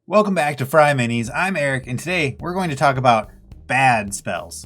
Welcome back to FryMinis. I'm Eric, and today we're going to talk about bad spells.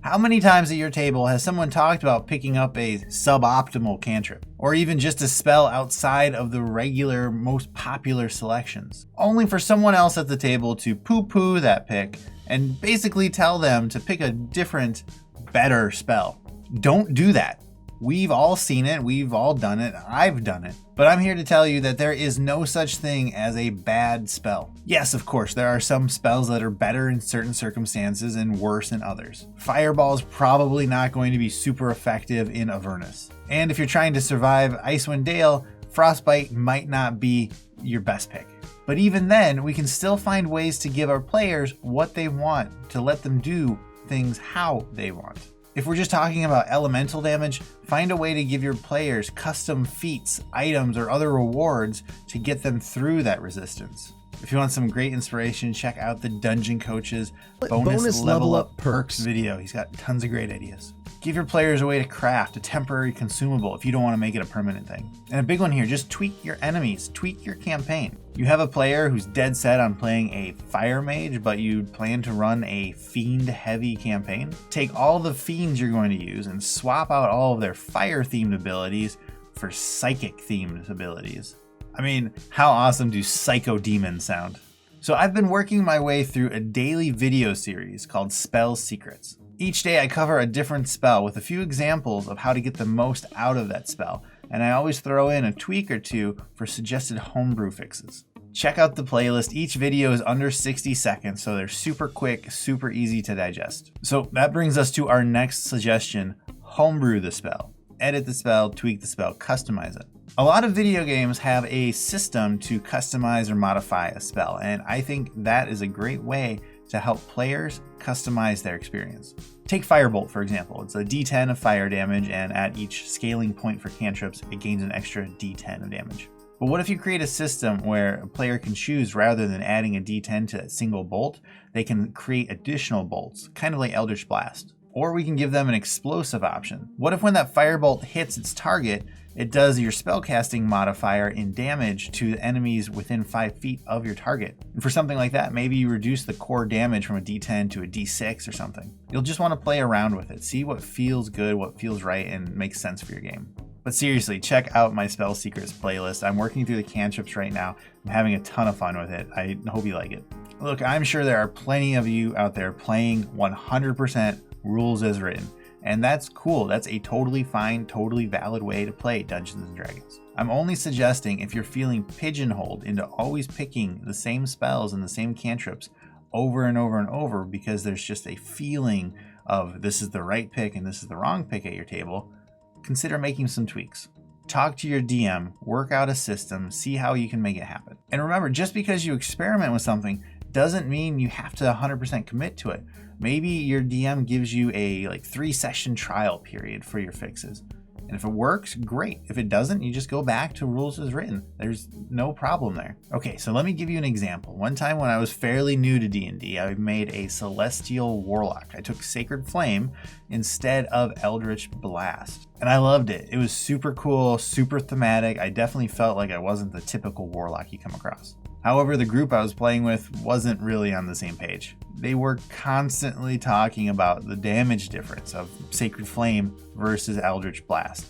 How many times at your table has someone talked about picking up a suboptimal cantrip, or even just a spell outside of the regular, most popular selections, only for someone else at the table to poo-poo that pick and basically tell them to pick a different, better spell? Don't do that. We've all seen it, we've all done it, I've done it. But I'm here to tell you that there is no such thing as a bad spell. Yes, of course, there are some spells that are better in certain circumstances and worse in others. Fireball is probably not going to be super effective in Avernus. And if you're trying to survive Icewind Dale, Frostbite might not be your best pick. But even then, we can still find ways to give our players what they want, to let them do things how they want. If we're just talking about elemental damage, find a way to give your players custom feats, items, or other rewards to get them through that resistance. If you want some great inspiration, check out the Dungeon Coach's bonus level up perks video. He's got tons of great ideas. Give your players a way to craft a temporary consumable if you don't want to make it a permanent thing. And a big one here, just tweak your enemies, tweak your campaign. You have a player who's dead set on playing a fire mage, but you plan to run a fiend heavy campaign. Take all the fiends you're going to use and swap out all of their fire themed abilities for psychic themed abilities. I mean, how awesome do psycho demons sound? So I've been working my way through a daily video series called Spell Secrets. Each day I cover a different spell with a few examples of how to get the most out of that spell, and I always throw in a tweak or two for suggested homebrew fixes. Check out the playlist. Each video is under 60 seconds, so they're super quick, super easy to digest. So that brings us to our next suggestion: homebrew the spell. Edit the spell, tweak the spell, customize it. A lot of video games have a system to customize or modify a spell, and I think that is a great way to help players customize their experience. Take Firebolt, for example. It's a d10 of fire damage, and at each scaling point for cantrips, it gains an extra d10 of damage. But what if you create a system where a player can choose, rather than adding a d10 to a single bolt, they can create additional bolts, kind of like Eldritch Blast. Or we can give them an explosive option. What if when that firebolt hits its target, it does your spellcasting modifier in damage to enemies within 5 feet of your target? And for something like that, maybe you reduce the core damage from a d10 to a d6 or something. You'll just want to play around with it, see what feels good, what feels right, and makes sense for your game. But seriously, check out my Spell Secrets playlist. I'm working through the cantrips right now. I'm having a ton of fun with it. I hope you like it. Look, I'm sure there are plenty of you out there playing 100% rules as written. And that's cool. That's a totally fine, totally valid way to play Dungeons & Dragons. I'm only suggesting if you're feeling pigeonholed into always picking the same spells and the same cantrips over and over and over because there's just a feeling of this is the right pick and this is the wrong pick at your table, consider making some tweaks. Talk to your DM, work out a system, see how you can make it happen. And remember, just because you experiment with something doesn't mean you have to 100% commit to it. Maybe your DM gives you a 3-session trial period for your fixes. And if it works, great. If it doesn't, you just go back to rules as written. There's no problem there. Okay, so let me give you an example. One time when I was fairly new to D&D, I made a Celestial Warlock. I took Sacred Flame instead of Eldritch Blast. And I loved it. It was super cool, super thematic. I definitely felt like I wasn't the typical Warlock you come across. However, the group I was playing with wasn't really on the same page. They were constantly talking about the damage difference of Sacred Flame versus Eldritch Blast.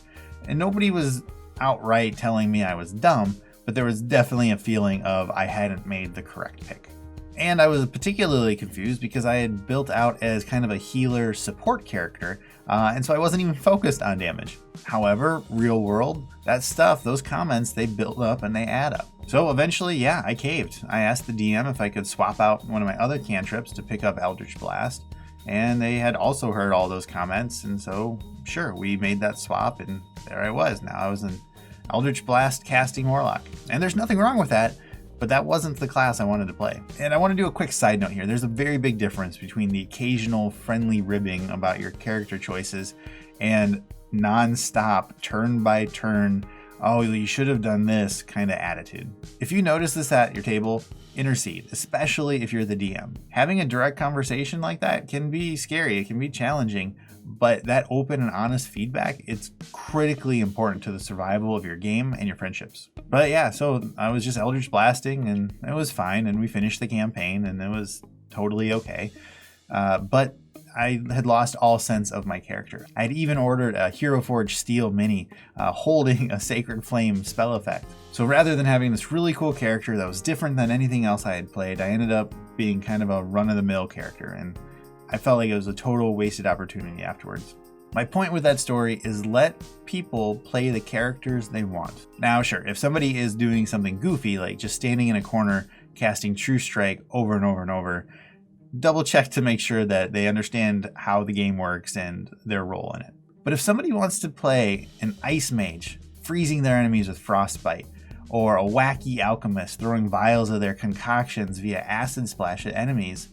And nobody was outright telling me I was dumb, but there was definitely a feeling of I hadn't made the correct pick. And I was particularly confused because I had built out as kind of a healer support character, and so I wasn't even focused on damage. However, real world, that stuff, those comments, they build up and they add up. So eventually, yeah, I caved. I asked the DM if I could swap out one of my other cantrips to pick up Eldritch Blast, and they had also heard all those comments, and so sure, we made that swap, and there I was. Now I was an Eldritch Blast casting Warlock. And there's nothing wrong with that, but that wasn't the class I wanted to play. And I want to do a quick side note here. There's a very big difference between the occasional friendly ribbing about your character choices and non-stop, turn-by-turn, oh, you should have done this kind of attitude. If you notice this at your table, intercede, especially if you're the DM. Having a direct conversation like that can be scary, it can be challenging, but that open and honest feedback, it's critically important to the survival of your game and your friendships. But yeah, so I was just Eldritch Blasting and it was fine, and we finished the campaign and it was totally okay. But I had lost all sense of my character. I had even ordered a Hero Forge Steel Mini holding a Sacred Flame spell effect. So rather than having this really cool character that was different than anything else I had played, I ended up being kind of a run-of-the-mill character, and I felt like it was a total wasted opportunity afterwards. My point with that story is let people play the characters they want. Now sure, if somebody is doing something goofy, like just standing in a corner casting True Strike over and over and over, double check to make sure that they understand how the game works and their role in it. But if somebody wants to play an Ice Mage, freezing their enemies with Frostbite, or a wacky alchemist throwing vials of their concoctions via acid splash at enemies,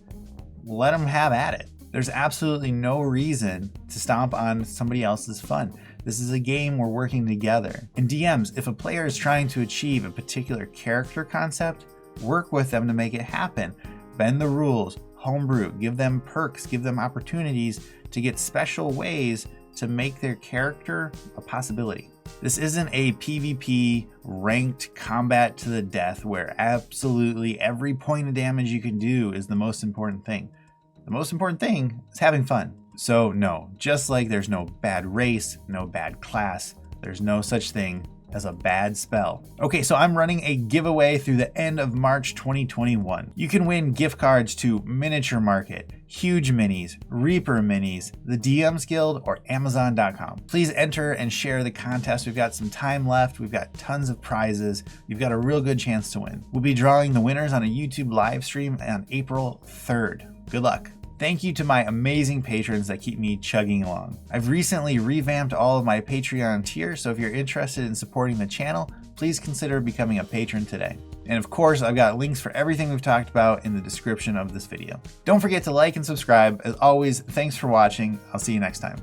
let them have at it. There's absolutely no reason to stomp on somebody else's fun. This is a game we're working together. And DMs, if a player is trying to achieve a particular character concept, work with them to make it happen. Bend the rules, homebrew, give them perks, give them opportunities to get special ways to make their character a possibility. This isn't a PvP ranked combat to the death where absolutely every point of damage you can do is the most important thing. The most important thing is having fun. So no, just like there's no bad race, no bad class, there's no such thing as a bad spell. Okay, so I'm running a giveaway through the end of March 2021. You can win gift cards to Miniature Market, Huge Minis, Reaper Minis, the DMs Guild, or Amazon.com. Please enter and share the contest. We've got some time left. We've got tons of prizes. You've got a real good chance to win. We'll be drawing the winners on a YouTube live stream on April 3rd. Good luck. Thank you to my amazing patrons that keep me chugging along. I've recently revamped all of my Patreon tiers, so if you're interested in supporting the channel, please consider becoming a patron today. And of course, I've got links for everything we've talked about in the description of this video. Don't forget to like and subscribe. As always, thanks for watching. I'll see you next time.